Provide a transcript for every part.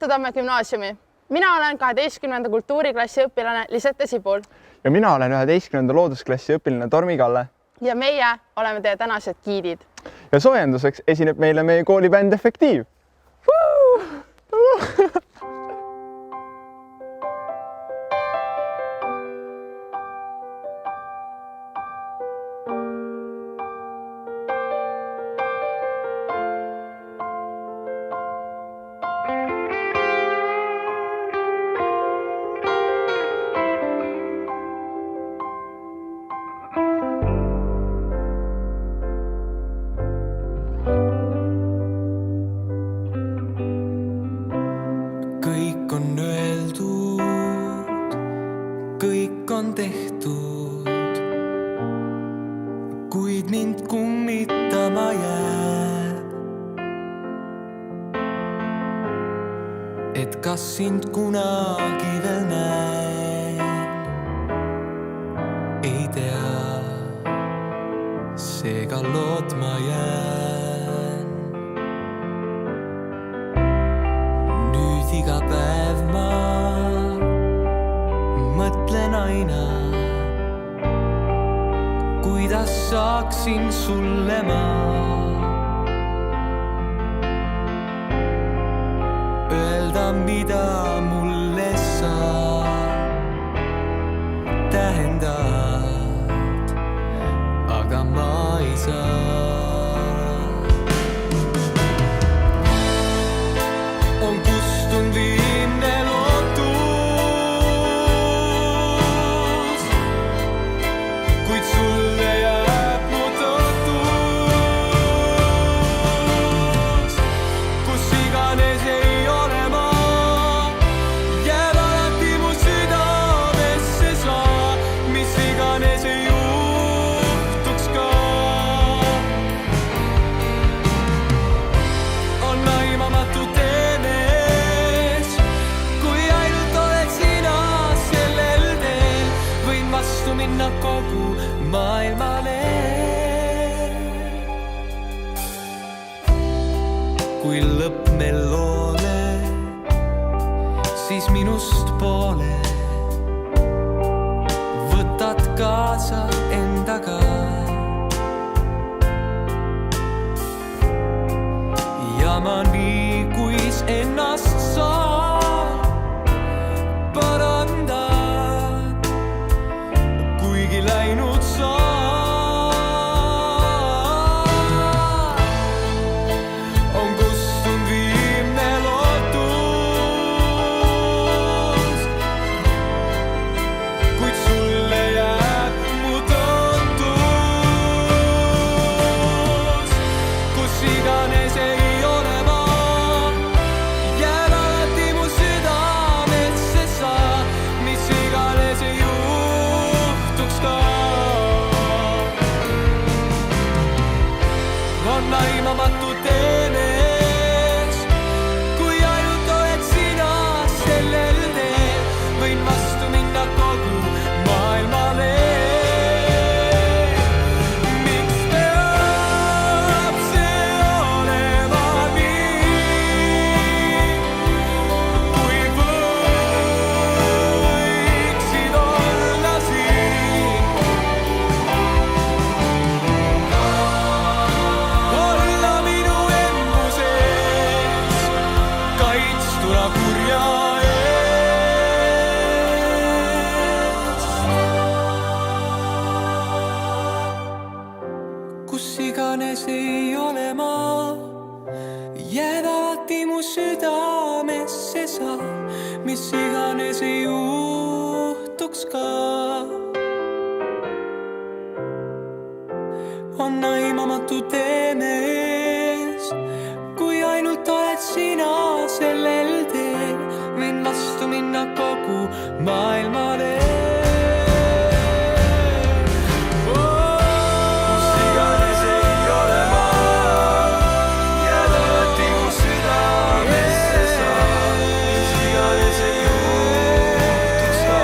Tamme gümnaasiumi. Mina olen 12. kultuuriklassi õpilane Lisette Sibul. Ja mina olen 11. loodusklassi õpilane Tormi Kalle. Ja meie oleme teie tänased giidid. Ja soojenduseks esineb meile meie koolibänd Efektiiv. Kõik on öeldud, kõik on tehtud, kuid mind kummitama jääb, et kas sind kunagi veel näen, ei tea, seega lootma jään. Iga päev ma mõtlen aina, kuidas saaksin sulle ma öelda, mida mulle sa tähendad, aga ma ei saa. Viimne lootus, kuid sulle jääb mu tõotus. Kus iganes ei ole ma, jääb alati mu südamesse sa, mis iganes ei juhtuks ka. On aimamatu teene, minna kogu maailmale. Kui lõpp meil loole, siis minust poole võtad kaasa endaga. Ja ma nii, kuis ennast saa paranda, läinud sa. On kustunud viimne lootus, kuid sulle jääb mu tõotus. Kus iganes ei ole ma, jääb alati mu südamesse sa, mis iganes ei on aimamatu teenes, kui ainult oled sina sellel teel, võin vastu minna kogu maailmale. Miks peab see olema nii, kui võiksid olla siin? Kurja ees. Kus iganes ei ole ma, jääd alati mu südamesse sa, mis iganes ei juhtuks ka. On aimamatu teenes, kui ainult oled sina sellel teel, võin vastu minna kogu maailmale. Kus iganes ei ole ma, jääd alati mu südamesse sa, mis iganes ei juhtuks ka.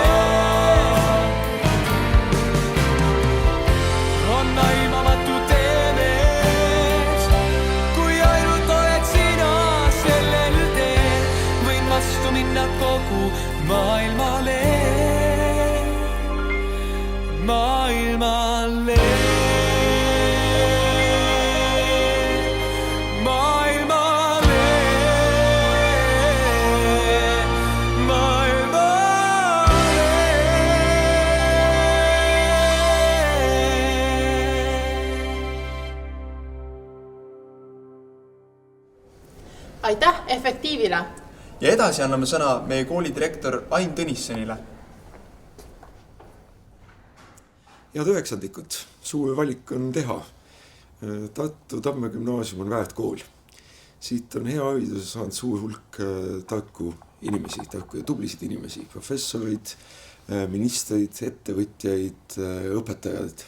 Aitäh efektiivile! Ja edasi anname sõna meie kooli direktor Ain Tõnissonile. Head üheksandikud, suur valik on teha. Tartu Tamme gümnaasium on väärt kool. Siit on hea hariduse saanud suur hulk tarku inimesi, tarku ja tublisid inimesi, professorid, ministreid, ettevõtjaid, õpetajad.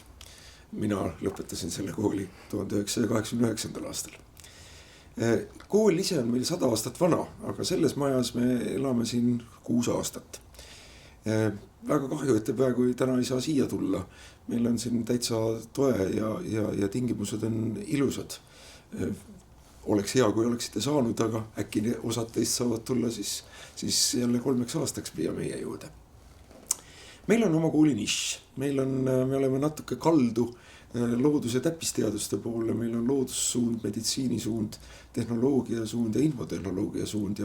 Mina lõpetasin selle kooli 1989. aastal. Kool ise on meil 100 aastat vana, aga selles majas me elame siin 6 aastat. Väga kahju, et te praegu täna ei saa siia tulla. Meil on siin täitsa toe ja tingimused on ilusad. Oleks hea, kui oleksite saanud, aga äkki osad teist saavad tulla siis jälle 3 aastaks pia meie juurde. Meil on oma kooli nišš. Me oleme natuke kaldu looduse täppisteaduste poole. Meil on loodussuund, meditsiinisuund, tehnoloogiasuund ja infotehnoloogia suund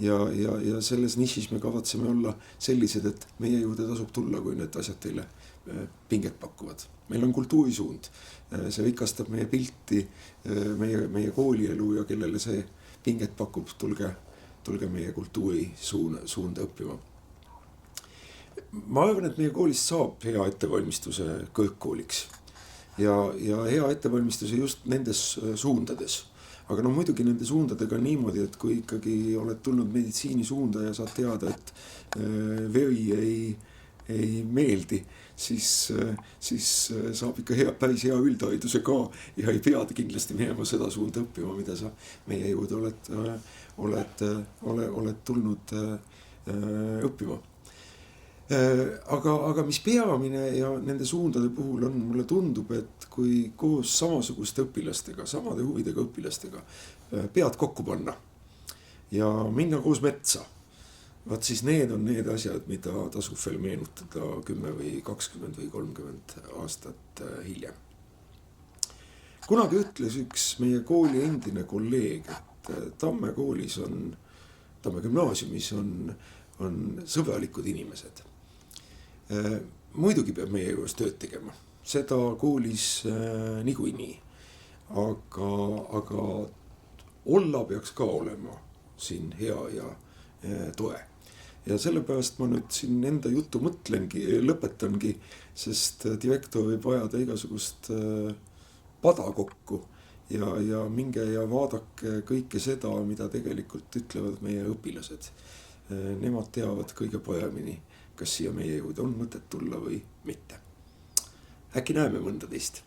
ja selles nišis me kavatseme olla sellised, et meie juurde tasub tulla, kui need asjad teile pinget pakuvad. Meil on kultuurisuund. See rikastab meie pilti, meie koolielu ja kellele see pinget pakub, tulge meie kultuuri suunda õppima. Ma arvan, et meie koolist saab hea ettevalmistuse kõrgkooliks ja hea ettevalmistuse just nendes suundades. Aga muidugi nende suundadega on niimoodi, et kui ikkagi oled tulnud meditsiini suunda ja saad teada, et veri ei meeldi, siis saab ikka päris hea üldhariduse ka ja ei pead kindlasti minema seda suunda õppima, mida sa meie juurde oled tulnud õppima. Aga mis peamine ja nende suundade puhul on, mulle tundub, et kui koos samasuguste õpilastega, samade huvidega õpilastega pead kokku panna ja minna koos metsa, vaat siis need on need asjad, mida tasub veel meenutada 10 või 20 või 30 aastat hiljem. Kunagi ütles üks meie kooli endine kolleeg, et Tamme koolis Tamme gümnaasiumis on sõbralikud inimesed. Muidugi peab meie juures tööd tegema. Seda koolis niikuinii. Aga olla peaks ka olema siin hea ja toe. Ja sellepärast ma nüüd siin enda juttu lõpetangi, sest direktor võib vajada igasugust pada kokku ja minge ja vaadake kõike seda, mida tegelikult ütlevad meie õpilased. Nemad teavad kõige paremini, kas siia meie juurde on mõtet tulla või mitte. Äkki näeme mõnda teist.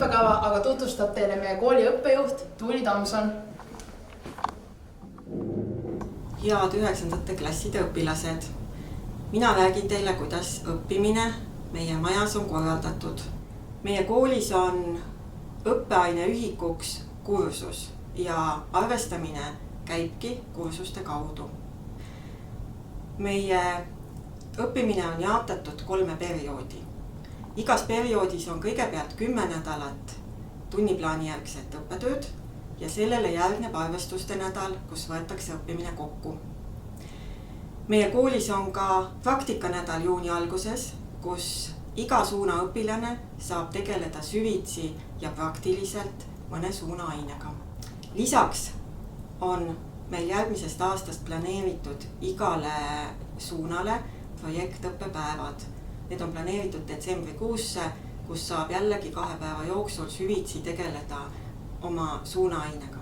õppekava aga tutvustab teile meie kooli õppejuht Tuuli Tomson. Head 9. klasside õpilased. Mina räägin teile, kuidas õppimine meie majas on korraldatud. Meie koolis on õppeaine ühikuks kursus ja arvestamine käibki kursuste kaudu. Meie õppimine on jaotatud 3 perioodi. Igas perioodis on kõigepealt 10 nädalat tunniplaani järgset õppetööd ja sellele järgneb arvestuste nädal, kus võetakse õppimine kokku. Meie koolis on ka praktikanädal juuni alguses, kus iga suuna õpilane saab tegeleda süvitsi ja praktiliselt mõne suuna ainega. Lisaks on meil järgmisest aastast planeeritud igale suunale projektõppepäevad. Need on planeeritud detsembrikuusse, kus saab jällegi 2 päeva jooksul süvitsi tegeleda oma suunaainega.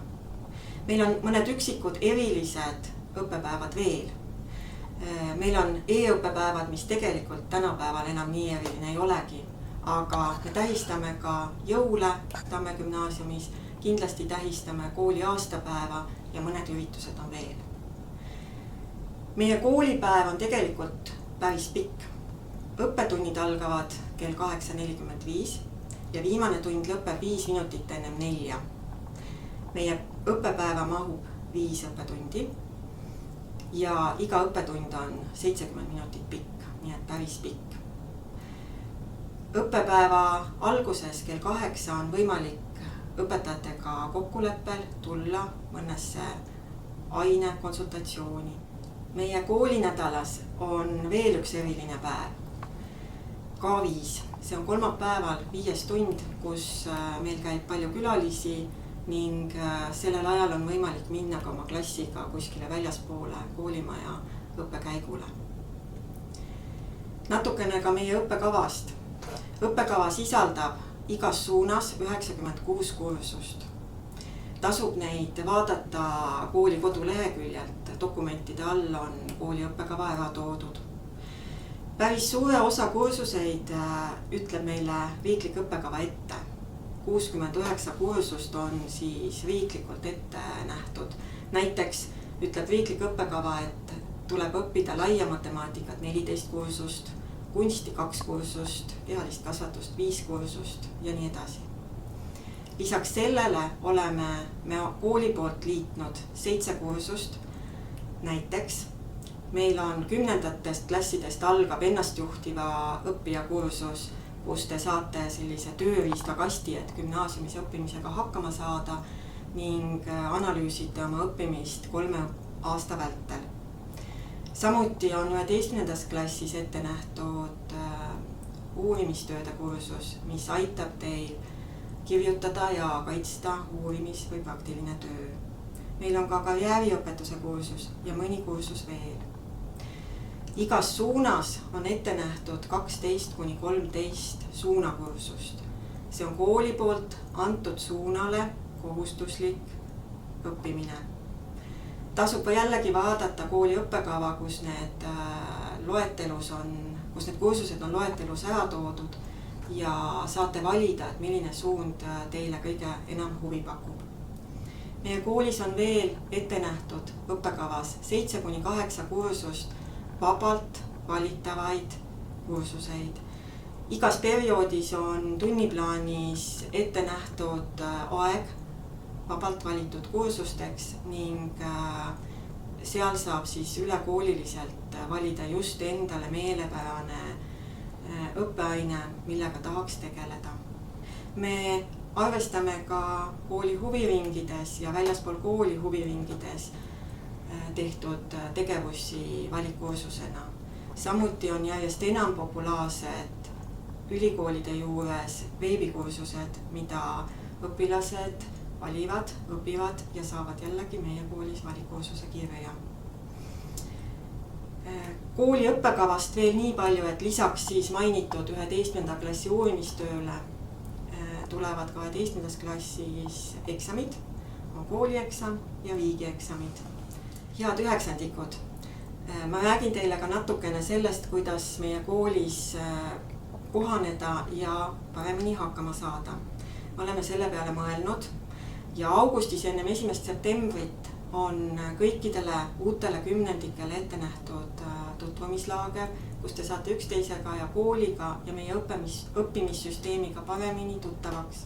Meil on mõned üksikud erilised õppepäevad veel. Meil on e-õppepäevad, mis tegelikult tänapäeval enam nii eriline ei olegi, aga me tähistame ka jõule Tamme gümnaasiumis, kindlasti tähistame kooli aastapäeva ja mõned üritused on veel. Meie koolipäev on tegelikult päris pikk. Õppetunnid algavad kell 8:45 ja viimane tund lõpeb 5 minutit ennem 4. Meie õppepäeva mahub 5 õppetundi ja iga õppetund on 70 minutit pikk, nii et päris pikk. Õppepäeva alguses kell 8 on võimalik õpetajatega kokkuleppel tulla mõnesse aine konsultatsiooni. Meie koolinädalas on veel üks eriline päev, K5. See on kolmapäeval 5. tund, kus meil käib palju külalisi ning sellel ajal on võimalik minna ka oma klassiga kuskile väljaspoole koolimaja õppekäigule. Natukene ka meie õppekavast. Õppekava sisaldab igas suunas 96 kursust. Tasub neid vaadata kooli koduleheküljelt, dokumentide all on kooli õppekava ära toodud. Päris suure osa kursuseid ütleb meile riiklik õppekava ette. 69 kursust on siis riiklikult ette nähtud. Näiteks ütleb riiklik õppekava, et tuleb õppida laia matemaatikat 14 kursust, kunsti 2 kursust, kehalist kasvatust 5 kursust ja nii edasi. Lisaks sellele oleme me kooli poolt liitnud 7 kursust. Näiteks meil on 10. klassidest algab ennastjuhtiva õppija kursus, kus te saate sellise tööriistakasti, et gümnaasiumis õppimisega hakkama saada ning analüüsite oma õppimist 3 aasta vältel. Samuti on 11. klassis ette nähtud uurimistööde kursus, mis aitab teil kirjutada ja kaitsta uurimis- või praktiline töö. Meil on ka karjääriõpetuse kursus ja mõni kursus veel. Igas suunas on ette nähtud 12–13 suunakursust. See on kooli poolt antud suunale kohustuslik õppimine. Tasub jällegi vaadata kooli õppekava, kus need kursused on loetelus ära toodud ja saate valida, et milline suund teile kõige enam huvi pakub. Meie koolis on veel ette nähtud õppekavas 7–8 kursust vabalt valitavaid kursuseid. Igas perioodis on tunniplaanis ette nähtud aeg vabalt valitud kursusteks ning seal saab siis ülekooliliselt valida just endale meelepärane õppeaine, millega tahaks tegeleda. Me arvestame ka kooli huviringides ja väljaspool kooli huviringides tehtud tegevusi valikkursusena. Samuti on järjest enam populaarsed ülikoolide juures veebikursused, mida õpilased valivad, õpivad ja saavad jällegi meie koolis valikkursuse kirja. Kooli õppekavast veel nii palju, et lisaks siis mainitud 11. klassi uurimistööle tulevad 12. klassis eksamid, on koolieksam ja riigieksamid. Head 9-ndikud, ma räägin teile ka natukene sellest, kuidas meie koolis kohaneda ja paremini hakkama saada. oleme selle peale mõelnud ja augustis ennem 1. septembrit on kõikidele uutele kümnendikele ette nähtud tutvumislaager, kus te saate üksteisega ja kooliga ja meie õppimissüsteemiga paremini tuttavaks.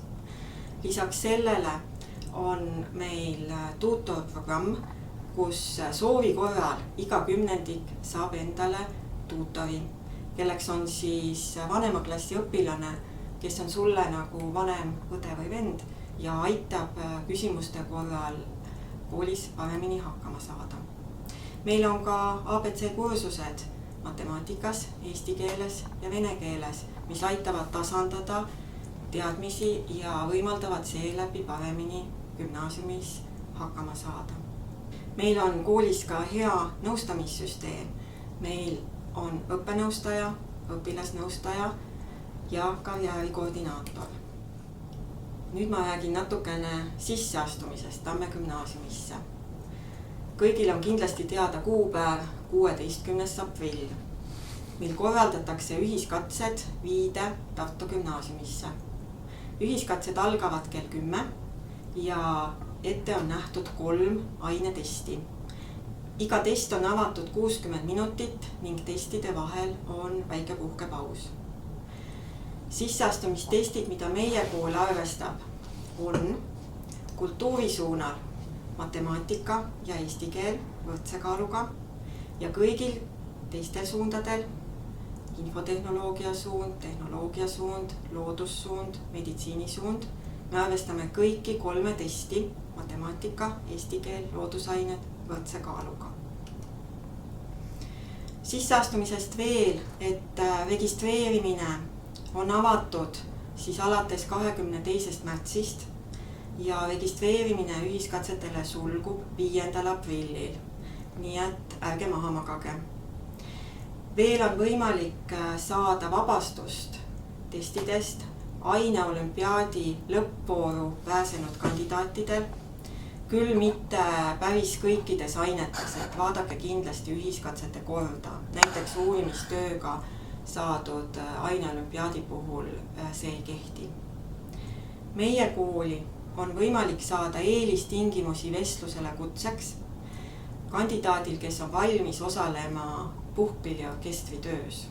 Lisaks sellele on meil tuutorprogramm, kus soovi korral iga kümnendik saab endale tuutori, kelleks on siis vanemaklassi õpilane, kes on sulle nagu vanem õde või vend ja aitab küsimuste korral koolis paremini hakkama saada. Meil on ka ABC kursused matemaatikas, eesti keeles ja vene keeles, mis aitavad tasandada teadmisi ja võimaldavad seeläbi paremini gümnaasiumis hakkama saada. Meil on koolis ka hea nõustamissüsteem. Meil on õppenõustaja, õpilasnõustaja ja karjäärikoordinaator. Nüüd ma räägin natukene sisseastumisest Tamme gümnaasiumisse. Kõigil on kindlasti teada kuupäev 16. aprill, mil korraldatakse ühiskatsed Viide Tartu gümnaasiumisse. Ühiskatsed algavad kell 10 ja ette on nähtud 3 ainetesti. Iga test on avatud 60 minutit ning testide vahel on väike puhkepaus. Sisseastumistestid, mida meie kool arvestab, on kultuurisuunal matemaatika ja eesti keel võrdse kaaluga ja kõigil teistel suundadel infotehnoloogia suund, tehnoloogia suund, loodussuund, meditsiinisuund. Me arvestame kõiki 3 testi, matemaatika, eesti keel, loodusained võrdse kaaluga. Sisseastumisest veel, et registreerimine on avatud siis alates 22. märtsist ja registreerimine ühiskatsetele sulgub 5. aprillil. Nii et ärge maha magage. Veel on võimalik saada vabastust testidest aineolümpiaadi lõppvooru pääsenud kandidaatidel, küll mitte päris kõikides ainetes, et vaadake kindlasti ühiskatsete korda, näiteks uurimistööga saadud aineolümpiaadi puhul see ei kehti. Meie kooli on võimalik saada eelistingimusi vestlusele kutseks kandidaadil, kes on valmis osalema puhkpilliorkestri töös.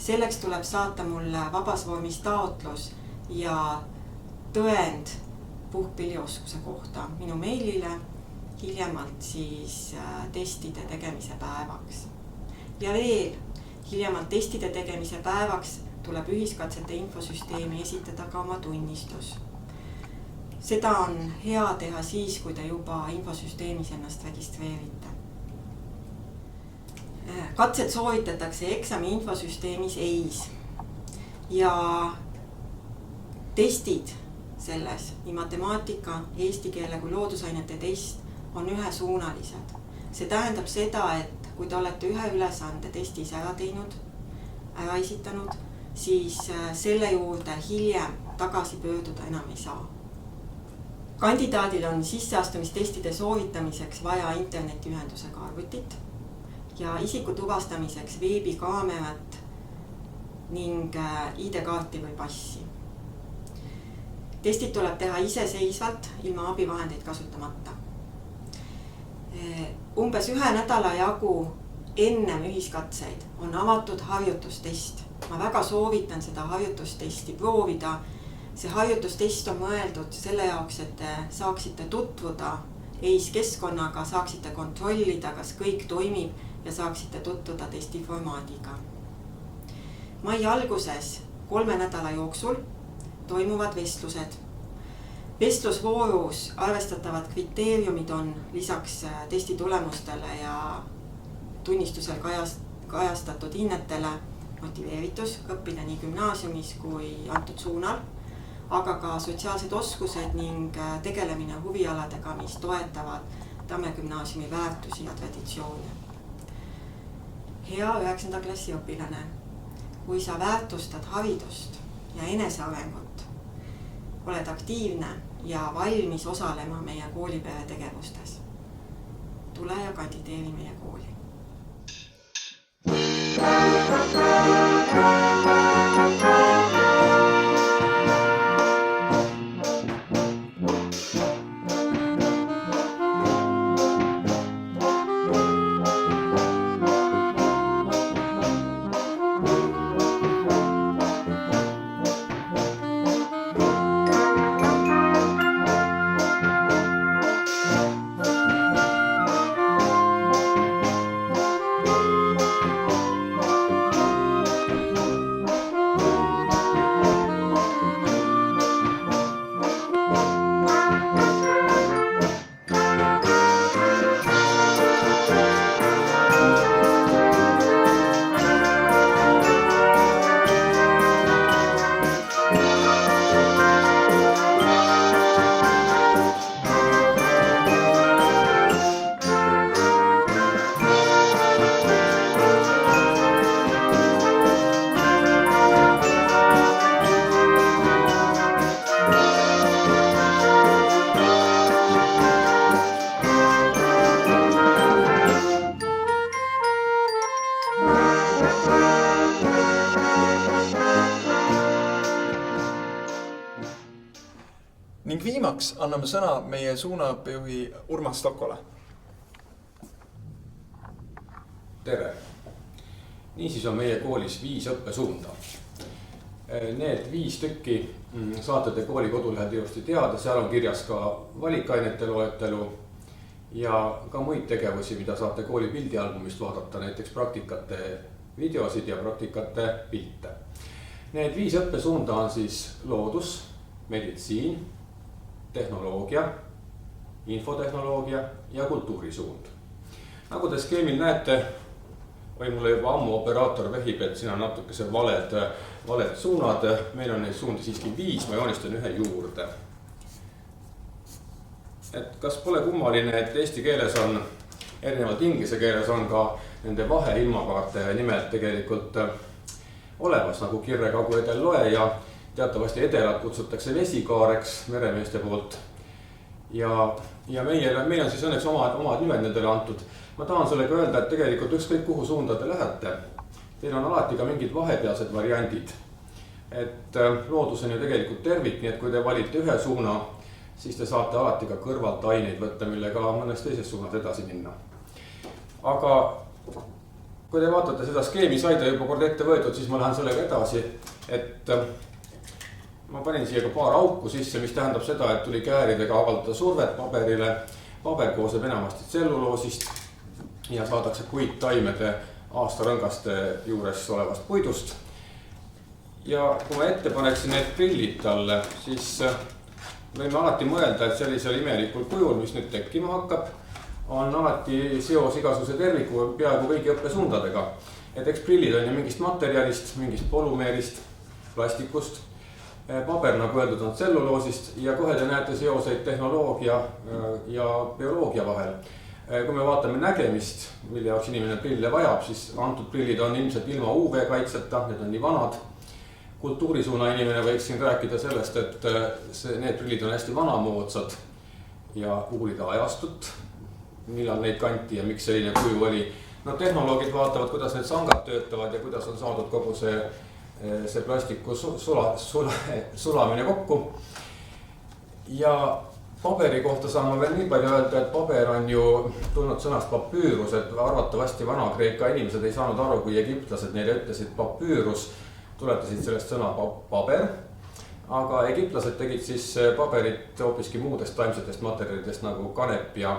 Selleks tuleb saata mulle vabas vormis taotlus ja tõend puhkpillioskuse kohta minu meilile hiljemalt siis testide tegemise päevaks. Ja veel, hiljemalt testide tegemise päevaks tuleb ühiskatsete infosüsteemi esitada ka oma tunnistus. Seda on hea teha siis, kui te juba infosüsteemis ennast registreerite. Katsed sooritatakse eksami infosüsteemis EIS ja testid selles, nii matemaatika, eesti keele kui loodusainete test on ühesuunalised. See tähendab seda, et kui te olete ühe ülesande testis ära teinud, ära esitanud, siis selle juurde hiljem tagasi pöörduda enam ei saa. Kandidaadil on sisseastumistestide sooritamiseks vaja internetiühendusega arvutit ja isiku tuvastamiseks veebikaamerat ning ID-kaarti või passi. Testid tuleb teha iseseisvalt, ilma abivahendeid kasutamata. Umbes 1 nädala jagu ennem ühiskatseid on avatud harjutustest. Ma väga soovitan seda harjutustesti proovida. See harjutustest on mõeldud selle jaoks, et te saaksite tutvuda EIS keskkonnaga, saaksite kontrollida, kas kõik toimib ja saaksite tutvuda testi formaadiga. Mai alguses 3 nädala jooksul toimuvad vestlused. Vestlusvoorus arvestatavad kriteeriumid on lisaks testi tulemustele ja tunnistusel kajastatud hinnetele motiveeritus õppida nii gümnaasiumis kui antud suunal, aga ka sotsiaalsed oskused ning tegelemine huvialadega, mis toetavad Tamme gümnaasiumi väärtusi ja traditsioone. Hea 9. klassi õpilane, kui sa väärtustad haridust ja enesearengut, oled aktiivne ja valmis osalema meie koolipere tegevustes. Tule ja kandideeri meie kooli. Ning viimaks anname sõna meie suunaõppejuhi Urmas Stokole. Tere! Niisiis on meie koolis 5 õppesuunda. Need 5 tükki saate te kooli kodulehel ilusti teada, seal on kirjas ka valikainete loetelu ja ka muid tegevusi, mida saate kooli pildialbumist vaadata, näiteks praktikate videosid ja praktikate pilte. Need 5 õppesuunda on siis loodus, meditsiin, tehnoloogia, infotehnoloogia ja kultuurisuund. Nagu te skeemil näete, või mulle juba ammu operaator vehib, et siin on natukese valed suunad. Meil on neid suundi siiski 5, ma joonistan ühe juurde. Et kas pole kummaline, et eesti keeles on, erinevalt inglise keeles on ka nende vaheilmakaarte nimelt tegelikult olemas, nagu Kirre Kagu Edel Loe ja teatavasti edelat kutsutakse vesikaareks meremeeste poolt. Ja meil on siis õnneks omad nimed nendele antud. Ma tahan sellega öelda, et tegelikult ükskõik kuhu suunda te lähete, teil on alati ka mingid vahepealsed variandid. Et loodus on ju tegelikult tervik, nii et kui te valite ühe suuna, siis te saate alati ka kõrvalt aineid võtta, millega mõnes teises suunas edasi minna. Aga kui te vaatate seda skeemi, saide juba kord ette võetud, siis ma lähen sellega edasi, et ma panin siia ka paar auku sisse, mis tähendab seda, et tuli kääridega avaldada survet paberile. Paber koosneb enamasti tselluloosist ja saadakse puittaimede aastarõngaste juures olevast puidust. Ja kui ma ette paneksin need prillid talle, siis võime alati mõelda, et sellisel imelikul kujul, mis nüüd tekkima hakkab, on alati seos igasuguse terviku peaaegu kõigi õppesuundadega. Et eks prillid on ju mingist materjalist, mingist polümeerist, plastikust. Paber, nagu öeldud, on tselluloosist ja kohe te näete seoseid tehnoloogia ja bioloogia vahel. Kui me vaatame nägemist, mille jaoks inimene prille vajab, siis antud prillid on ilmselt ilma UV kaitseta, need on nii vanad. Kultuurisuuna inimene võiks siin rääkida sellest, et need prillid on hästi vanamoodsad ja uurida ajastut, millal neid kanti ja miks selline kuju oli. No, tehnoloogid vaatavad, kuidas need sangad töötavad ja kuidas on saadud kogu see plastiku sulamine kokku. Ja paberi kohta saan ma veel nii palju öelda, et paber on ju tulnud sõnast papüürus, et arvatavasti Vana-Kreeka inimesed ei saanud aru, kui egiptlased neile ütlesid papüürus, tuletasid sellest sõna paber. Aga egiptlased tegid siis paberit hoopiski muudest taimsetest materjalidest nagu kanep ja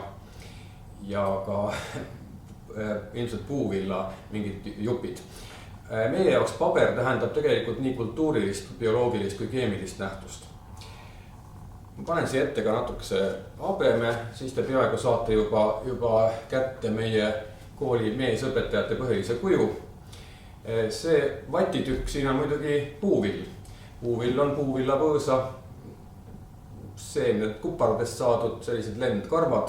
ka ilmselt puuvilla mingid jupid. Meie jaoks paber tähendab tegelikult nii kultuurilist, bioloogilist kui keemilist nähtust. Ma panen siia ette ka natukese habeme, siis te peaaegu saate juba kätte meie kooli meesõpetajate põhilise kuju. See vatitükk siin on muidugi puuvill. Puuvill on puuvillapõõsa, seemned kuparadest saadud sellised lendkarvad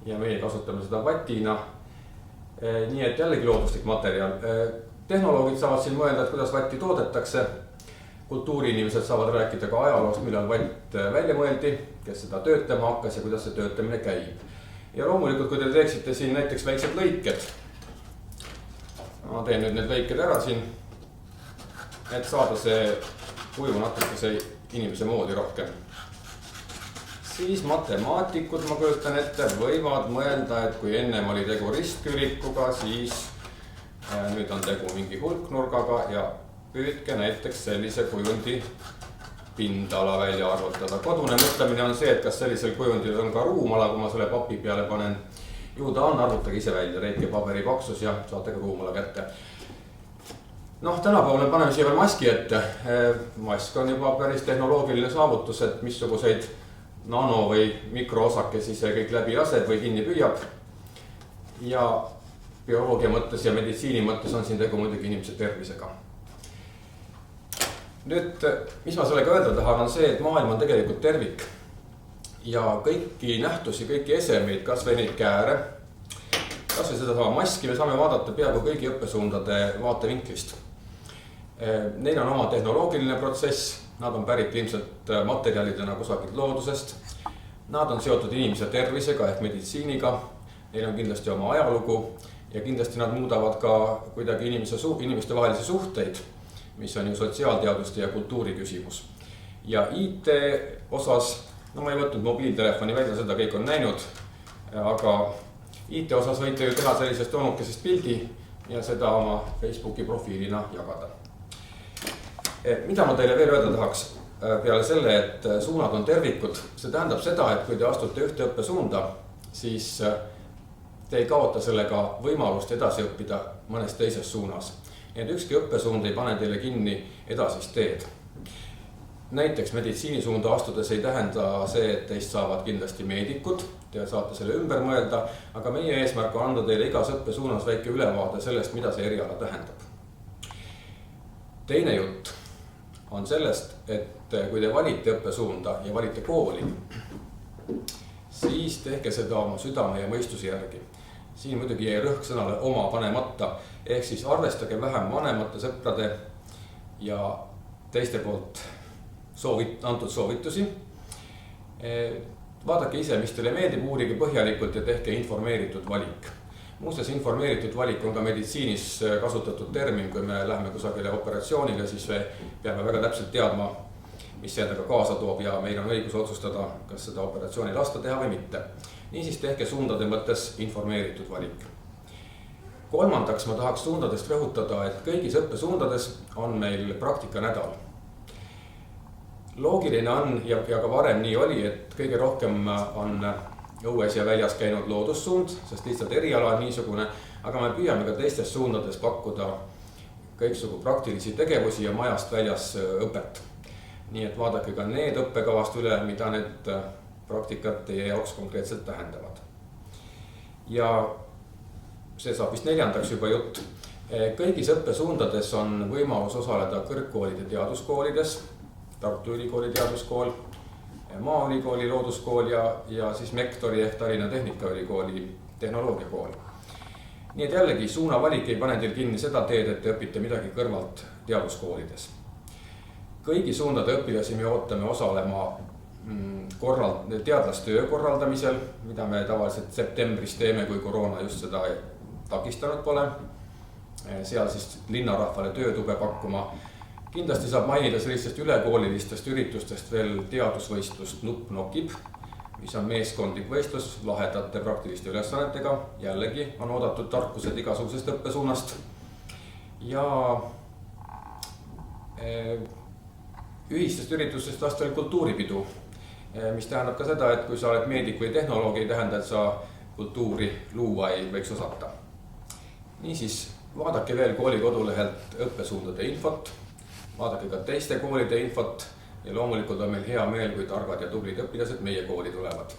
ja meie kasutame seda vatina. Nii et jällegi looduslik materjal. Tehnoloogid saavad siin mõelda, et kuidas vatti toodetakse. Kultuuriinimesed saavad rääkida ka ajaloost, millal vatt välja mõeldi, kes seda töötama hakkas ja kuidas see töötamine käib. Ja loomulikult, kui te teeksite siin näiteks väiksed lõiked, ma teen nüüd need lõiked ära siin, et saada see kuju natukese inimese moodi rohkem. Siis matemaatikud, ma kujutan ette, võivad mõelda, et kui ennem oli tegu ristkülikuga, siis nüüd on tegu mingi hulknurgaga ja püüdke näiteks sellise kujundi pindala välja arvutada. Kodune mõtlemine on see, et kas sellisel kujundil on ka ruumala, kui ma selle papi peale panen. Ju ta on, arvutage ise välja, leidke paberi paksus ja saate ka ruumala kätte. Tänapäeval paneme siia veel maski ette. Mask on juba päris tehnoloogiline saavutus, et missuguseid nano- või mikroosakesi see kõik läbi laseb või kinni püüab. Ja bioloogia mõttes ja meditsiini mõttes on siin tegu muidugi inimese tervisega. Nüüd, mis ma sellega öelda tahan, on see, et maailm on tegelikult tervik. Ja kõiki nähtusi, kõiki esemeid, kas või neid kääre, kas või seda sama maski, me saame vaadata peaaegu kõigi õppesuundade vaatevinklist. Neil on oma tehnoloogiline protsess, nad on pärit ilmselt materjalidena kusagilt loodusest. Nad on seotud inimese tervisega ehk meditsiiniga, neil on kindlasti oma ajalugu ja kindlasti nad muudavad ka kuidagi inimeste vahelisi suhteid, mis on ju sotsiaalteaduste ja kultuuri küsimus. Ja IT osas, no ma ei võtnud mobiiltelefoni välja, seda kõik on näinud, aga IT osas võite ju teha sellisest onukesest pildi ja seda oma Facebooki profiilina jagada. Mida ma teile veel öelda tahaks peale selle, et suunad on tervikud, see tähendab seda, et kui te astute ühte õppesuunda, siis te ei kaota sellega võimalust edasi õppida mõnes teises suunas. Nii et ükski õppesuund ei pane teile kinni edasist teed. Näiteks meditsiinisuunda astudes ei tähenda see, et teist saavad kindlasti meedikud, te saate selle ümber mõelda, aga meie eesmärk on anda teile igas õppesuunas väike ülevaade sellest, mida see eriala tähendab. Teine jutt on sellest, et kui te valite õppesuunda ja valite kooli, siis tehke seda oma südame ja mõistuse järgi. Siin muidugi jäi rõhk sõnale oma panemata, ehk siis arvestage vähem vanemate sõprade ja teiste poolt antud soovitusi. Vaadake ise, mis teile meeldib, uurige põhjalikult ja tehke informeeritud valik. Muuseas, informeeritud valik on ka meditsiinis kasutatud termin, kui me läheme kusagile operatsioonile, siis me peame väga täpselt teadma, mis see endaga kaasa toob ja meil on õigus otsustada, kas seda operatsiooni lasta teha või mitte. Niisiis tehke suundade mõttes informeeritud valik. Kolmandaks ma tahaks suundadest rõhutada, et kõigis õppesuundades on meil praktika nädal. Loogiline on ja ka varem nii oli, et kõige rohkem on õues ja väljas käinud loodussuund, sest lihtsalt eriala on niisugune, aga me püüame ka teistes suundades pakkuda kõiksugu praktilisi tegevusi ja majast väljas õpet. Nii et vaadake ka need õppekavast üle, mida need praktikad teie jaoks konkreetselt tähendavad. Ja see saab vist neljandaks juba jutt. Kõigis õppesuundades on võimalus osaleda kõrgkoolide teaduskoolides, Tartu Ülikooli teaduskool, Maaülikooli looduskool ja siis Mektori ehk Tallinna Tehnikaülikooli tehnoloogiakool. Nii et jällegi suuna valik ei pane teil kinni seda teed, et te õpite midagi kõrvalt teaduskoolides. Kõigi suundade õpilasi me ootame osalema teadlastöö korraldamisel, mida me tavaliselt septembris teeme, kui koroona just seda takistanud pole. Seal siis linnarahvale töötube pakkuma. Kindlasti saab mainida sellistest ülekoolilistest üritustest veel teadusvõistlust Nupp Nokib, mis on meeskondlik võistlus lahedate praktiliste ülesannetega. Jällegi on oodatud tarkused igasugusest õppesuunast. Ja ühistest üritustest lastel kultuuripidu, mis tähendab ka seda, et kui sa oled meedik või tehnoloog, ei tähenda, et sa kultuuri luua ei võiks osata. Niisiis, vaadake veel kooli kodulehelt õppesuundade infot. Vaadake ka teiste koolide infot ja loomulikult on meil hea meel, kui targad ja tublid õpilased meie kooli tulevad.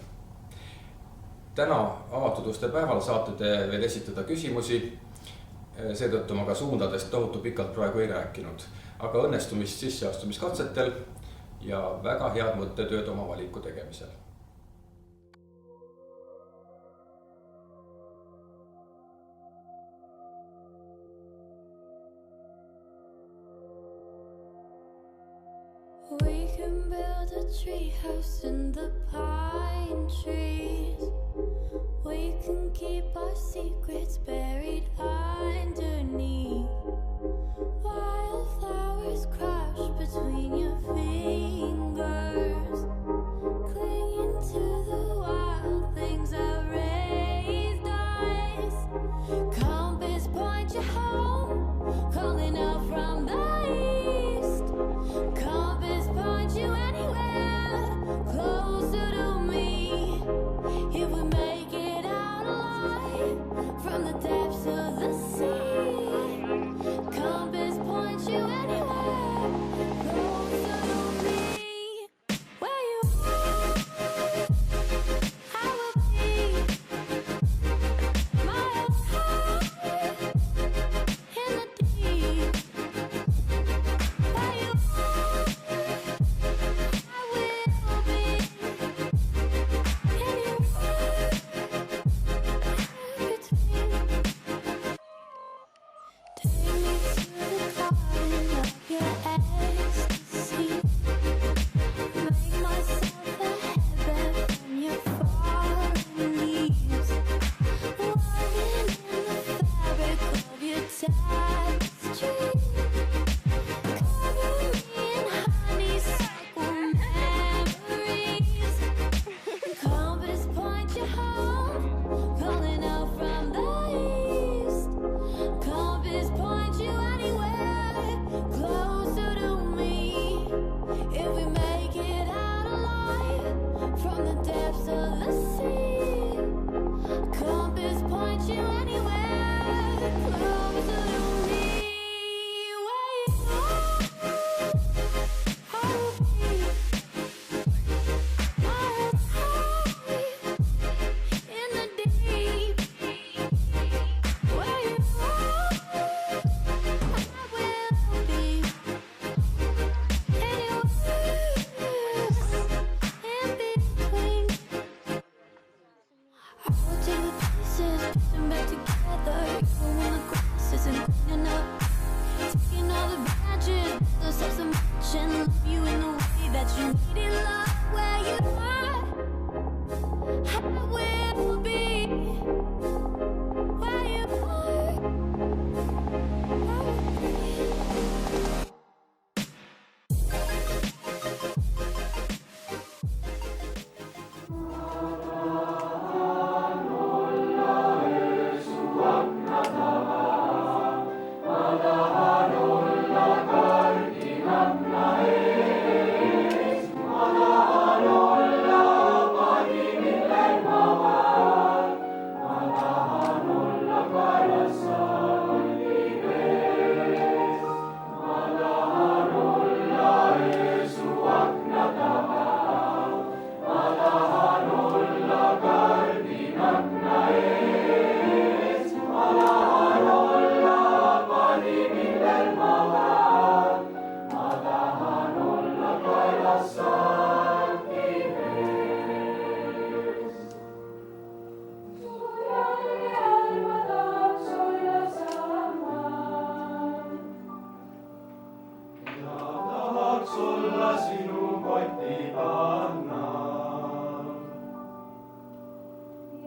Täna avatud uste päeval saate te veel esitada küsimusi, seetõttu ma ka suundadest tohutu pikalt praegu ei rääkinud, aga õnnestumist sisseastumiskatsetel ja väga head mõttetööd oma valiku tegemisel. We can build a tree house in the pine trees. We can keep our secrets buried underneath. Wildflowers crouch between your fingers, clinging to the wild things that raised us. Compass point you home, calling out from the east. Compass point you anywhere closer to me. If we make it out alive from the depths of the sea. Compass sulla sinu kotti panna.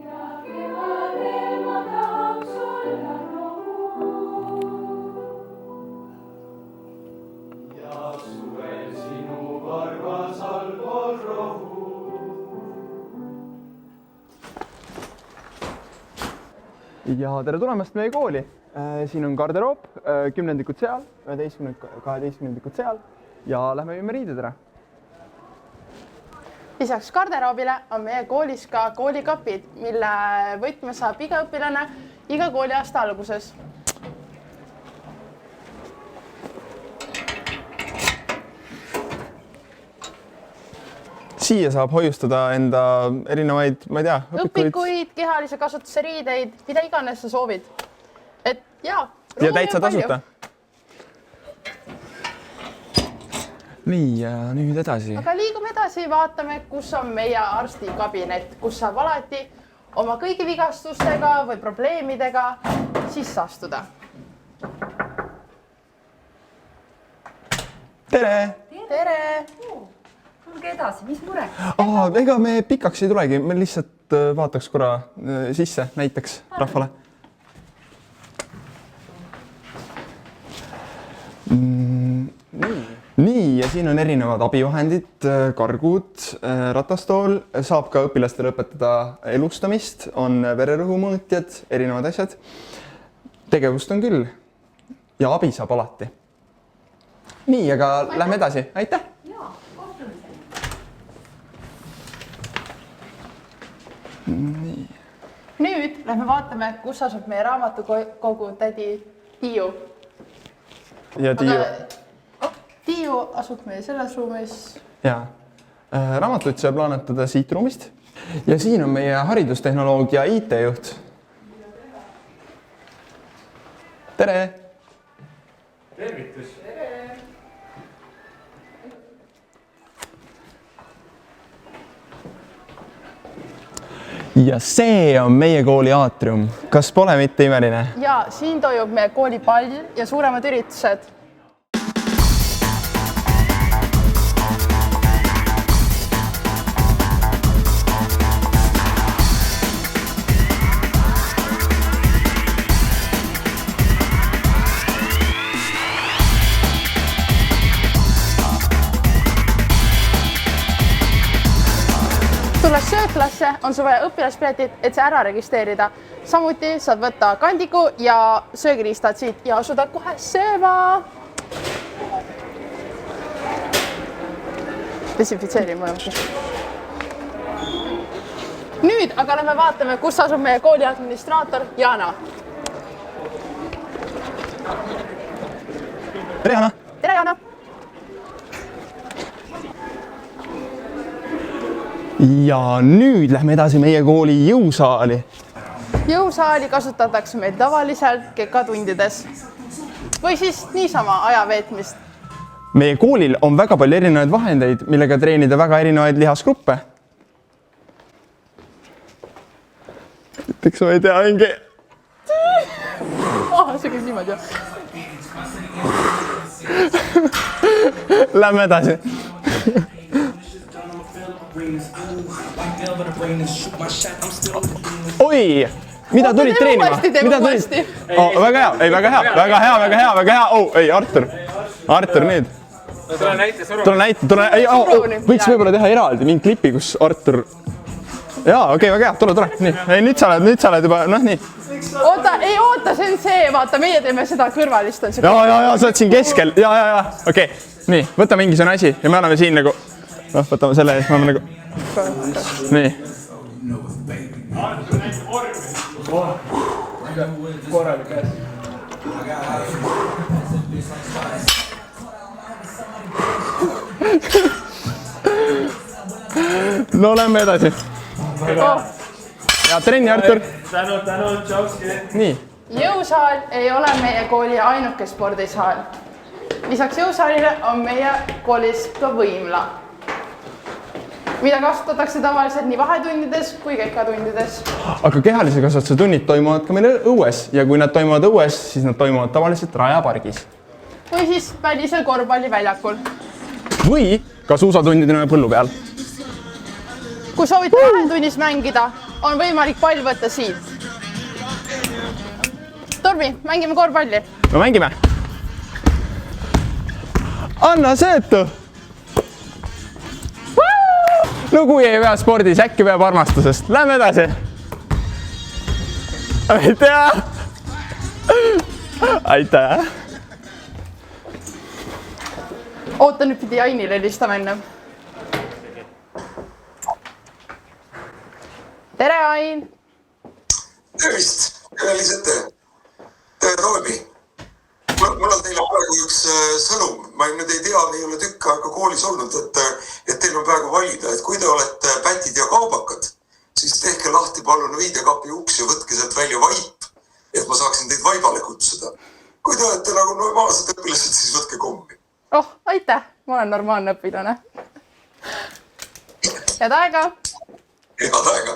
Ja kevadel ma tahan sulle rohu. Ja suvel sinu varvas allpool rohu. Ja tere tulemast meie kooli. Siin on garderoob, 10-ndikud seal, 11-12-ndikud seal ja lähme viime riided ära. Lisaks garderoobile on meie koolis ka koolikapid, mille võtme saab iga õpilane iga kooliaasta alguses. Siia saab hoiustada enda erinevaid, ma ei tea, õpikuid, kehalise kasutuse riideid, mida iganes sa soovid. Et jaa, ja täitsa tasuta. Nii, ja nüüd edasi. Aga liigume edasi, vaatame, kus on meie arstikabinet, kus saab alati oma kõigi vigastustega või probleemidega sisse astuda. Tere! Tere! Tulge edasi, mis mure? Ega me pikaks ei tulegi, me lihtsalt vaataks korra sisse, näiteks rahvale. Nii, ja siin on erinevad abivahendid, kargud, ratastool, saab ka õpilastele õpetada elustamist, on vererõhumõõtjad, erinevad asjad. Tegevust on küll ja abi saab alati. Nii, aga lähme edasi, aitäh! Nii. Nüüd lähme vaatame, kus asub meie raamatukogu tädi Tiiu. Ja Tiiu. Tiiu asub meie selles ruumis. Jaa. Raamatuid saab laenatada siit ruumist. Ja siin on meie haridustehnoloogia IT-juht. Tere! Tervitus! Ja see on meie kooli aatrium. Kas pole mitte imeline? Ja siin toimub meie kooli pall ja suuremad üritused. Tulles sööklasse on sul vaja õpilaspiletit, et see ära registreerida. Samuti saad võtta kandiku ja söögiriistad siit ja asuda kohe sööma. Desinfitseerime mõlemad. Nüüd aga lähme vaatame, kus asub meie kooli administraator Jana. Tere, Jana! Tere, Jana! Ja nüüd lähme edasi meie kooli jõusaali. Jõusaali kasutatakse meil tavaliselt kekatundides või siis niisama aja veetmist. Meie koolil on väga palju erinevaid vahendeid, millega treenida väga erinevaid lihasgruppe. Näiteks ma ei tea, mingi... See käib niimoodi. Lähme edasi. Oi, mida tulid treenima? Mida tulid? Väga hea, väga hea, väga hea, väga hea, väga hea. Ei, Artur, nüüd. Tule näite, võiks võib-olla teha eraldi mingi klipi, kus Artur... Jaa, okei, väga hea, tule. Nii, nüüd sa oled juba, noh nii. Oota, see on see, vaata, meie teeme seda kõrvalist. Jaa, sa oled siin keskel, jaa, okei. Nii, võta mingisugune asi ja me oleme siin nagu... Noh, võtame selle ees, me oleme nagu... Nii. No lähme edasi. Ja trenni, Artur. Tänud, tšauski. Nii. Jõusaal ei ole meie kooli ainuke spordisaal. Lisaks jõusaalile on meie koolis ka võimla, mida kasutatakse tavaliselt nii vahetundides kui kekatundides. Aga kehalise kasvatuse tunnid toimuvad ka meil õues ja kui nad toimuvad õues, siis nad toimuvad tavaliselt rajapargis. Või siis välisel korvpalliväljakul. või ka suusatundidena põllu peal. Kui soovite vahetunnis mängida, on võimalik pall võtta siit. Tormi, mängime korvpalli. No mängime. Anna söötu! No kui ei pea spordis, äkki peab armastusest. Lähme edasi. Aitäh! Aitäh! Oota, nüüd pidi Ainile helistama enne. Tere, Ain! Tervist! Elisete! Tere, Tormi! Mul on teile praegu üks sõnum. Ma nüüd ei tea, ei ole tükk aega koolis olnud, et teil on praegu valida, et kui te olete pätid ja kaubakad, siis tehke lahti palun viidekapi uks ja võtke sealt välja vaip, et ma saaksin teid vaibale kutsuda. Kui te olete nagu normaalsed õpilased, siis võtke kommi. Oh, aitäh! Ma olen normaalne õpilane. Head aega! Head aega!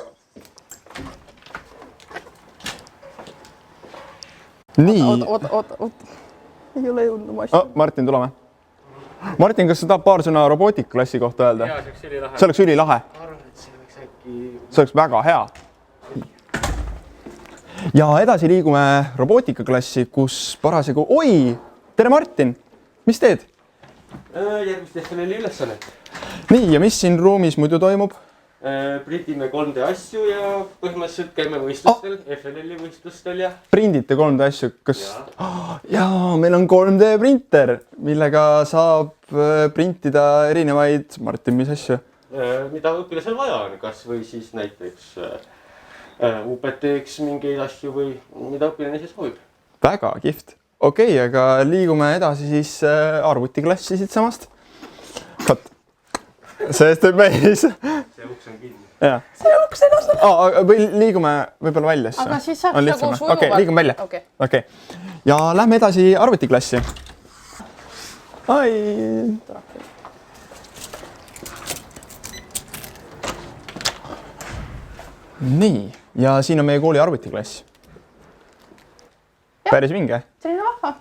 Nii. Oot. Ei ole jõudnud oma asja. Martin, tuleme. Martin, kas sa tahab paar sõna robootikaklassi kohta öelda? Jaa, see oleks ülilahe. See oleks ülilahe. Arvan, et see oleks äkki... See oleks väga hea. Ja edasi liigume robootikaklassi, kus parasjagu... Oi! Tere, Martin! Mis teed? Järgmist FNL-i ülesannet. Nii, ja mis siin ruumis muidu toimub? Printime 3D asju ja põhimõtteliselt käime võistlustel, FNL-i võistlustel ja... Prindite 3D asju, kas... Jaa, meil on 3D printer, millega saab printida erinevaid, Martin, mis asju? Mida õpilasel vaja on, kas või siis näiteks UPT-ks mingeid asju või mida õpilane ise soovib. Väga kihvt. Okei, aga liigume edasi siis arvutiklassi siit samast. Kat. Sest et meis... See uks on kinni. Ja. See uks ei lasta. Või liigume võib-olla välja. Aga siis saab nagu sujuvalt. Okei, liigume välja. Okei. Ja lähme edasi arvutiklassi. Ai. Nii, ja siin on meie kooli arvutiklass. Päris vinge. Selline vahva.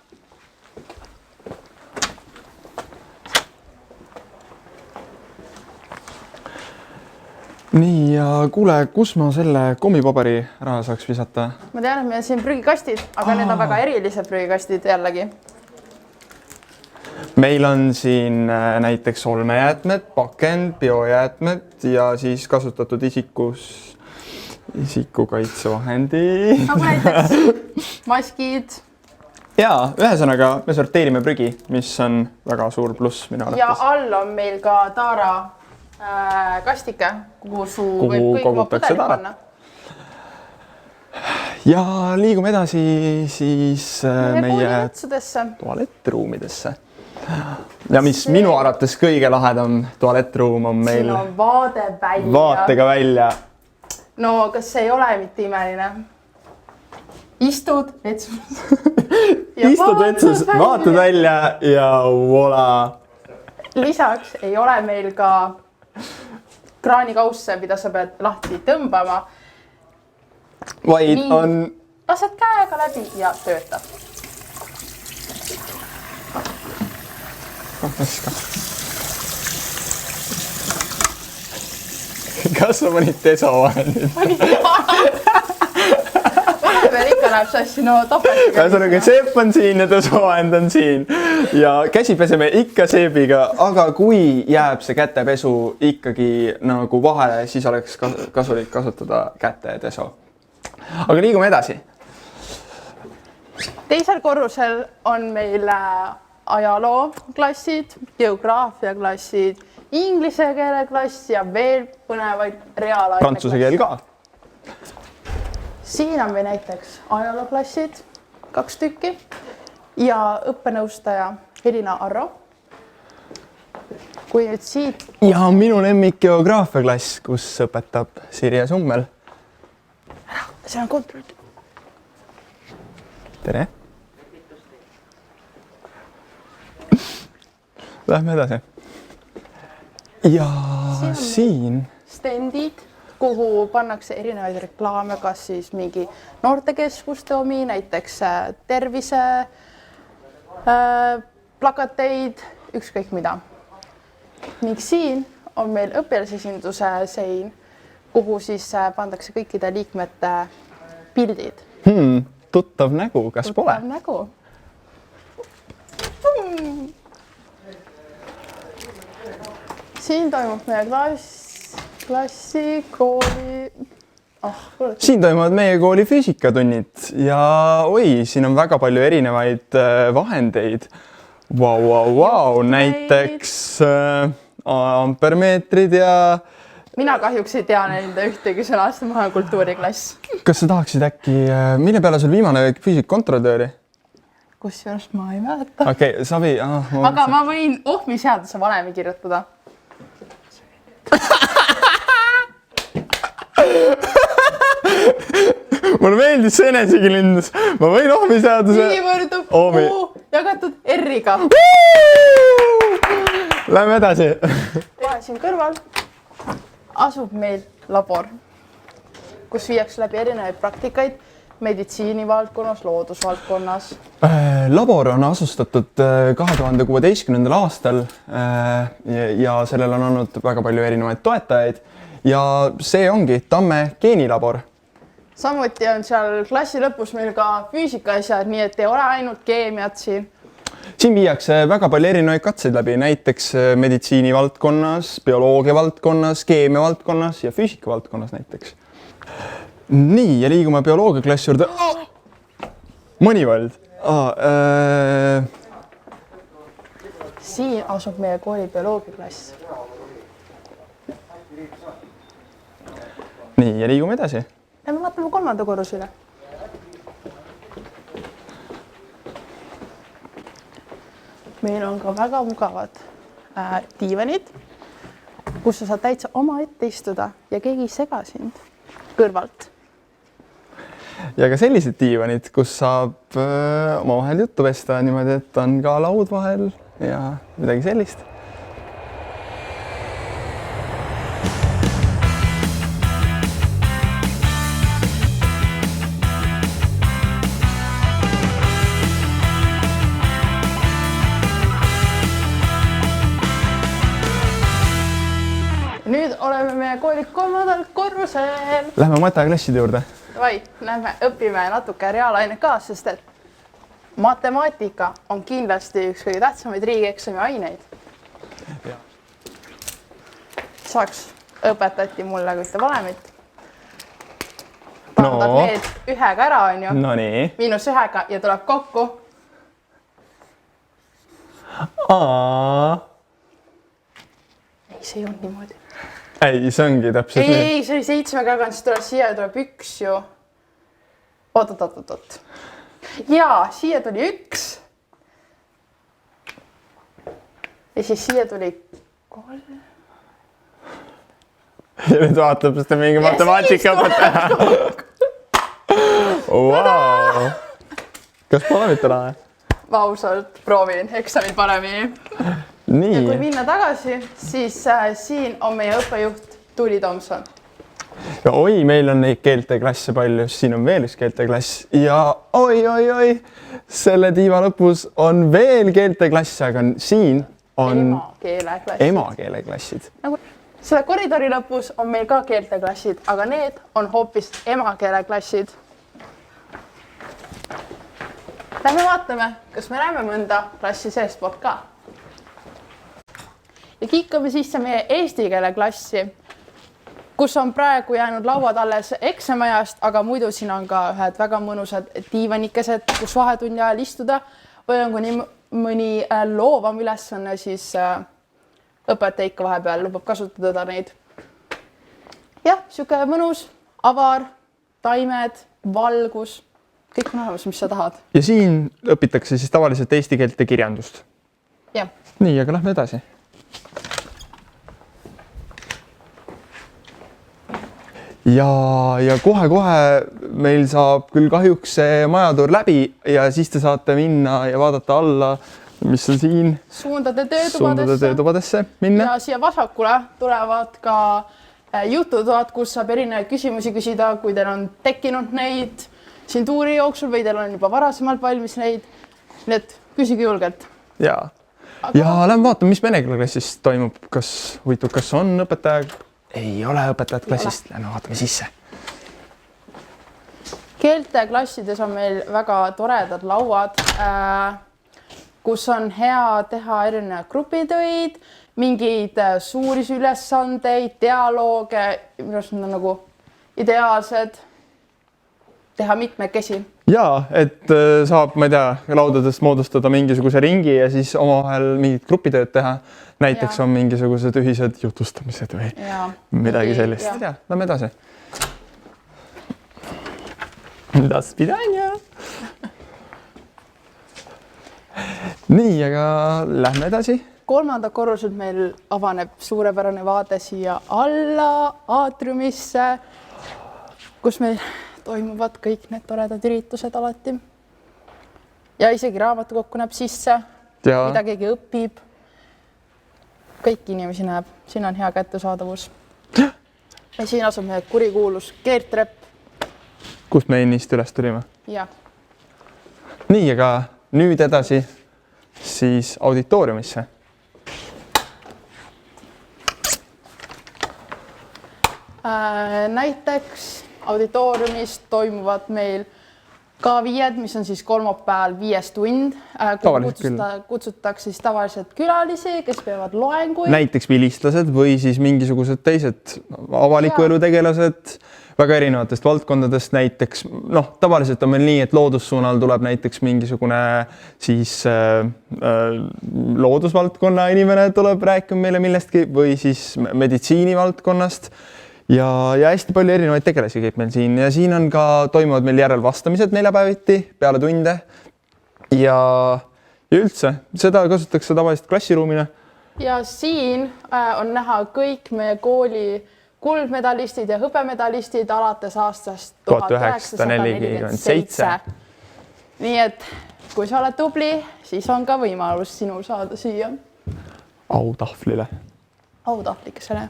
Nii, ja kuule, kus ma selle kommipaberi ära saaks visata? Ma tean, et meil on siin prügikastid, aga need on väga erilised prügikastid jällegi. Meil on siin näiteks olmejäätmed, pakend, biojäätmed ja siis kasutatud isikukaitsevahendi. Nagu näiteks maskid. Jaa, ühesõnaga me sorteerime prügi, mis on väga suur pluss minu arvates. Ja all on meil ka Taara kastike, kuhu võib kõik oma pudeli panna. Ja liigume edasi siis meie tualettruumidesse. Ja mis minu arvates kõige lahedam tualettruum on meil... Siin on vaade välja. Vaatega välja. No, kas see ei ole mitte imeline? Istud vetsus. Istud vetsus, vaatad välja ja voila. Lisaks ei ole meil ka kraanikausse, mida sa pead lahti tõmbama. Vaid on... Lased käega läbi ja töötab. Kas sa panid desovahendid? Vahepeal ikka läheb see asju, no topeltiga. Ühesõnaga, seep on siin ja desovahend on siin. Ja käsi peseme ikka seebiga, aga kui jääb see kätepesu ikkagi nagu vahele, siis oleks kasulik kasutada käte deso. Aga liigume edasi. Teisel korrusel on meil ajalooklassid, geograafiaklassid, inglise keele klass ja veel põnevaid reaalaine klassid. Prantsuse keel ka. Siin on meil näiteks ajalooklassid, 2 tükki ja õppenõustaja Helina Arro. Kui nüüd siit... Ja minu lemmik geograafiaklass, kus õpetab Sirje Summel. See on kontroll. Tere. Lähme edasi. Ja siin... Stendid, kuhu pannakse erinevaid reklaame, kas siis mingi noortekeskuste omi, näiteks tervise plakateid, ükskõik mida. ning siin on meil õpilasesinduse sein, kuhu siis pandakse kõikide liikmete pildid. Tuttav nägu, kas pole? Tuttav nägu. Siin toimub meie klassi, kooli... Siin toimuvad meie kooli füüsikatunnid ja siin on väga palju erinevaid vahendeid. Vau, näiteks ampermeetrid ja... Mina kahjuks ei tea nende ühtegi sõnast, ma olen kultuuriklass. Kas sa tahaksid äkki, mille peale sul viimane füüsikkontrolöör oli? Kusjuures ma ei mäleta. Okei, Savi... Aga ma võin ohmiseaduse valemi kirjutada. Mulle meeldis see enesekilindus. Ma võin ohmiseaduse... Nii võrdub U jagatud R-iga. Lähme edasi. Kohe siin kõrval asub meil labor, kus viiakse läbi erinevaid praktikaid meditsiinivaldkonnas, loodusvaldkonnas. Labor on asustatud 2016. aastal ja sellel on olnud väga palju erinevaid toetajaid ja see ongi Tamme geenilabor. Samuti on seal klassi lõpus meil ka füüsika asjad, nii et ei ole ainult keemiat siin. Siin viiakse väga palju erinevaid katseid läbi, näiteks meditsiini valdkonnas, bioloogia valdkonnas, keemia valdkonnas ja füüsika valdkonnas näiteks. Nii, ja liigume bioloogia klassi juurde. Mõnivald. Siin asub meie kooli bioloogia klass. Nii, ja liigume edasi. Lähme vaatame 3. korrusele. Meil on ka väga mugavad diivanid, kus sa saad täitsa oma ette istuda ja keegi ei sega sind kõrvalt. Ja ka sellised diivanid, kus saab omavahel juttu vesta niimoodi, et on ka laud vahel ja midagi sellist. Nüüd oleme meie kooli 3. korrusel. Lähme mataklasside juurde. Vai, lähme õpime natuke reaalaine ka, sest et matemaatika on kindlasti üks kõige tähtsamaid riigieksami aineid. Ja. Saaks õpetati mulle ühte valemit. Pandad need ühega ära, on ju? No nii. -1 ja tuleb kokku. Ei, see ei olnud niimoodi. Ei, see ongi täpselt nii. Ei, see oli 7 käega, siis tuleb siia ja tuleb 1 ju. Oot. Jaa, siia tuli 1. Ja siis siia tuli 3. Ja nüüd vaatab seda mingi matemaatikaõpetaja. Wow. Kas pole mitte lahe? Ma ausalt proovin eksamil paremini. Nii. Ja kui minna tagasi, siis siin on meie õppejuht Tuuli Tomson. Ja meil on neid keelteklasse palju, siin on veel üks keelteklass ja oi, selle tiiva lõpus on veel keelteklasse, aga siin on emakeeleklassid. Selle koridori lõpus on meil ka keelteklassid, aga need on hoopis emakeeleklassid. Lähme vaatame, kas me näeme mõnda klassi seestpoolt ka. Ja kiikame sisse meie eesti keele klassi, kus on praegu jäänud lauad alles eksamajast, aga muidu siin on ka ühed väga mõnusad diivanikesed, kus vahetunni ajal istuda või on kuni mõni loovam ülesanne, siis õpetaja ikka vahepeal lubab kasutada neid. Jah, siuke mõnus, avar, taimed, valgus, kõik on olemas, mis sa tahad. Ja siin õpitakse siis tavaliselt eesti keelt ja kirjandust. Jah. Nii, aga lähme edasi. Ja kohe meil saab küll kahjuks see majatuur läbi ja siis te saate minna ja vaadata alla, mis on siin. Suundade töötubadesse minna. Ja siia vasakule tulevad ka jututoad, kus saab erinevaid küsimusi küsida, kui teil on tekkinud neid siin tuuri jooksul või teil on juba varasemalt valmis neid. Nii et küsige julgelt. Jaa. ja lähme vaatame, mis vene keele klassis toimub. Kas on õpetaja? Ei ole õpetajat klassist. Lähme vaatame sisse. Keelteklassides on meil väga toredad lauad, kus on hea teha erinevaid grupitöid, mingeid suuri ülesandeid, dialooge, minu arust need on nagu ideaalsed teha mitmekesi. Jaa, et saab, ma ei tea, laudadest moodustada mingisuguse ringi ja siis omavahel mingid grupitööd teha. Näiteks on mingisugused ühised jutustamised või midagi sellist. Ja, lähme edasi. Das pidanja. Nii, aga lähme edasi. 3. korruselt meil avaneb suurepärane vaade siia alla aatriumisse, kus meil toimuvad kõik need toredad üritused alati. Ja isegi raamatukokku näeb sisse, mida keegi õpib. Kõik inimesi näeb, siin on hea kättesaadavus. Ja siin asub meie kurikuulus keertrepp. Kust me ennist üles tulime? Ja. Nii, aga nüüd edasi siis auditooriumisse. Näiteks auditooriumis toimuvad meil K5, mis on siis kolmapäeval 5 tund. Kutsutakse siis tavaliselt külalisi, kes peavad loenguid. Näiteks vilistlased või siis mingisugused teised avaliku elu tegelased väga erinevatest valdkondadest. Näiteks, tavaliselt on meil nii, et loodussuunal tuleb näiteks mingisugune siis loodusvaldkonna inimene tuleb rääkima meile millestki või siis meditsiinivaldkonnast. Ja hästi palju erinevaid tegelasi käib meil siin ja siin on ka toimuvad meil järelvastamised neljapäeviti peale tunde ja üldse seda kasutatakse tavaliselt klassiruumina. Ja siin on näha kõik meie kooli kuldmedalistid ja hõbemedalistid alates aastast 1947. Nii et kui sa oled tubli, siis on ka võimalus sinul saada siia. Autahvlile. Autahvlikesele.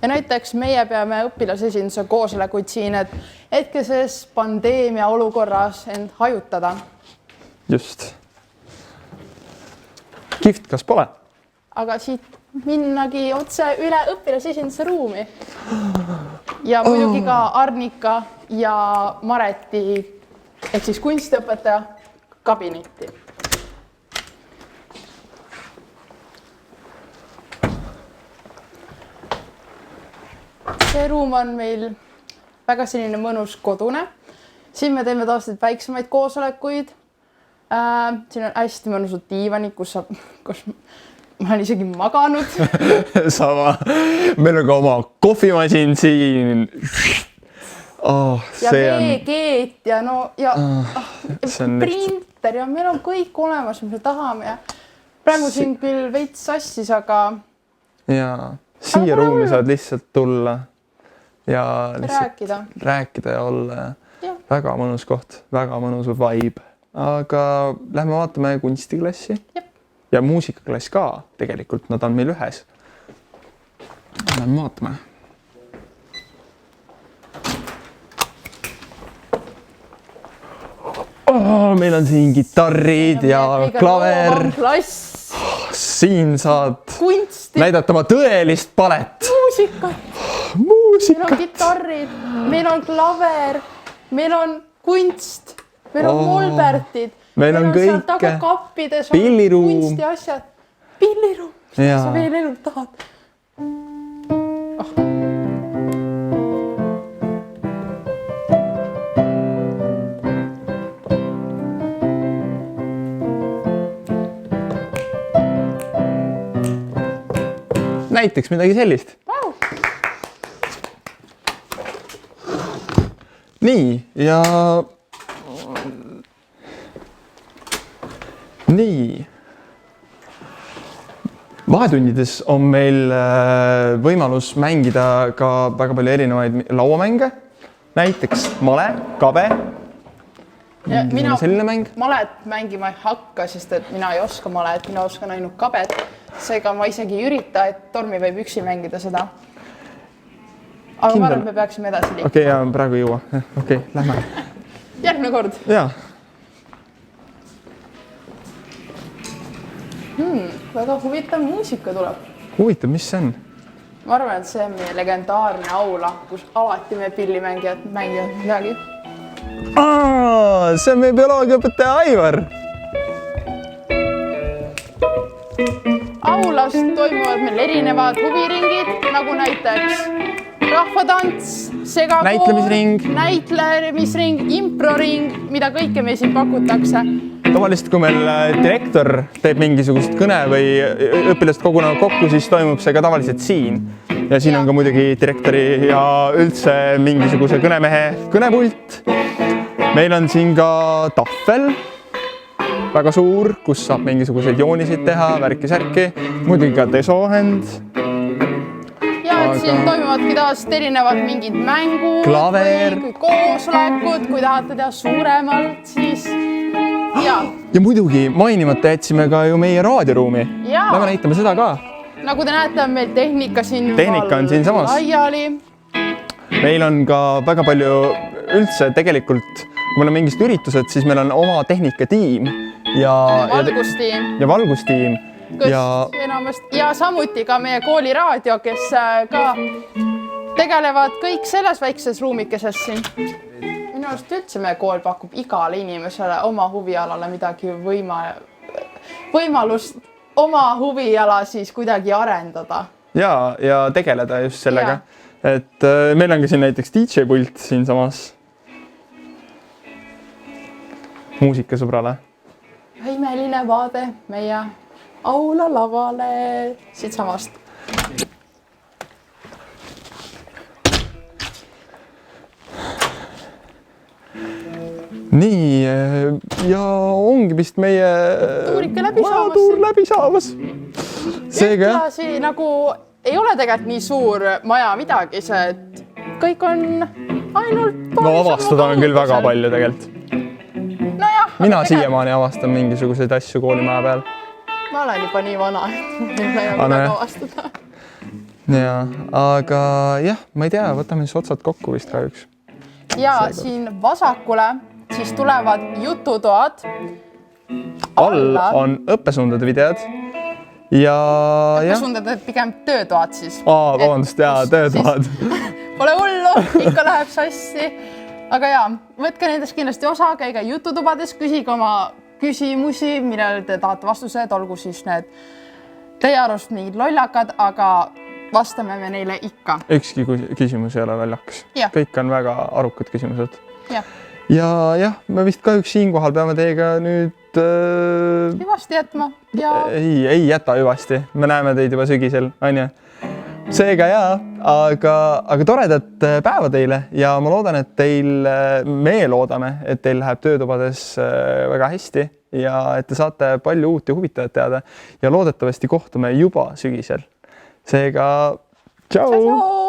Ja näiteks meie peame õpilasesinduse koosolekuid siin, et hetkeses pandeemia olukorras end hajutada. Just. Kihvt, kas pole? Aga siit minnagi otse üle õpilasesinduse ruumi. Ja muidugi ka Arnika ja Mareti ehk siis kunstiõpetaja kabinetti. See ruum on meil väga selline mõnus kodune. Siin me teeme tavaliselt väiksemaid koosolekuid. Siin on hästi mõnusad diivanid, kus ma olen isegi maganud. Sama. Meil on ka oma kohvimasin siin. Ja veekeet ja printer ja meil on kõik olemas, mis me tahame. Praegu siin küll veits sassis, aga... Ja siia ruumi saad lihtsalt tulla ja rääkida ja olla. Väga mõnus koht, väga mõnus vibe. Aga lähme vaatame kunstiklassi ja muusikaklass ka tegelikult, nad on meil ühes. Lähme vaatame. Meil on siin gitarrid ja klaver. Siin saad näidata oma tõelist palet. Muusikat. Meil on gitarrid, meil on klaver, meil on kunst, meil on molbertid, meil on seal taga kappides on kunsti asjad. Pilliruum, mis sa veel elult tahad? Näiteks midagi sellist. Nii, ja... Nii. Vahetundides on meil võimalus mängida ka väga palju erinevaid lauamänge. Näiteks male, kabe. Mina selline mäng. Malet mängima ei hakka, sest et mina ei oska malet, mina oskan ainult kabet. Seega ma isegi ei ürita, et Tormi võib üksi mängida seda. Aga ma arvan, et me peaksime edasi liikuma. Okei, ja praegu ei jõua. Okei, lähme. Järgmine kord. Jaa. Väga huvitav muusika tuleb. Huvitav, mis see on? Ma arvan, et see on meie legendaarne aula, kus alati meie pillimängijad mängivad midagi. See on meie bioloogiaõpetaja Aivar. Aulas toimuvad meil erinevad huviringid, nagu näiteks rahvatants, segakool, näitlemisring, improring, mida kõike meil siin pakutakse. Tavaliselt, kui meil direktor teeb mingisugust kõne või õpilased kogunevad kokku, siis toimub see ka tavaliselt siin. Ja siin on ka muidugi direktori ja üldse mingisuguse kõnemehe kõnepult. Meil on siin ka tahvel, väga suur, kus saab mingisuguseid jooniseid teha, värki-särki, muidugi ka desohend. Ja et siin toimuvadki taast erinevad mingid mängud või koosolekud, kui tahate teha suuremalt, siis ja muidugi mainimata jätsime ka ju meie raadioruumi. Lähme näitame seda ka. Nagu te näete, on meil tehnika siin on siin samas. Laiali. Meil on ka väga palju üldse tegelikult, kui meil on mingid üritused, siis meil on oma tehnikatiim ja valgustiim. Ja samuti ka meie kooli raadio, kes ka tegelevad kõik selles väikses ruumikeses siin. Minu arust üldse meie kool pakub igale inimesele oma huvialale midagi võimalust oma huviala siis kuidagi arendada. Ja tegeleda just sellega. Et meil on ka siin näiteks DJ-pult siin samas muusikasõbrale. Imeline vaade meie aula lavale siit samast. Nii, ja ongi vist meie tuur läbi saamas. Seega jah. See nagu ei ole tegelikult nii suur maja midagi, see, et kõik on ainult avastada on küll väga palju tegelikult. Mina siiamaani avastan mingisuguseid asju koolimaja peal. Ma olen juba nii vana, et mul ei ole midagi avastada. Ja, aga jah, ma ei tea, võtame siis otsad kokku vist kahjuks. Ja siin vasakule siis tulevad jututoad. All on õppesundade videod. Õppesundade pigem töötoad siis. Vabandust, töötoad. Pole hullu, ikka läheb sassi. Aga võtke nendest kindlasti osa, käige jututubades, küsige oma küsimusi, millele te tahate vastused, olgu siis need teie arust mingid lollakad, aga vastame me neile ikka. Ükski küsimus ei ole lollakas. Kõik on väga arukad küsimused. Ja me vist kahjuks siinkohal peame teiega nüüd... Hüvasti jätma. Ei jäta hüvasti. Me näeme teid juba sügisel, on ju? Seega aga toredat päeva teile ja ma loodan, et me loodame, et teil läheb töötubades väga hästi ja et te saate palju uut ja huvitavat teada ja loodetavasti kohtume juba sügisel. Seega, tšau!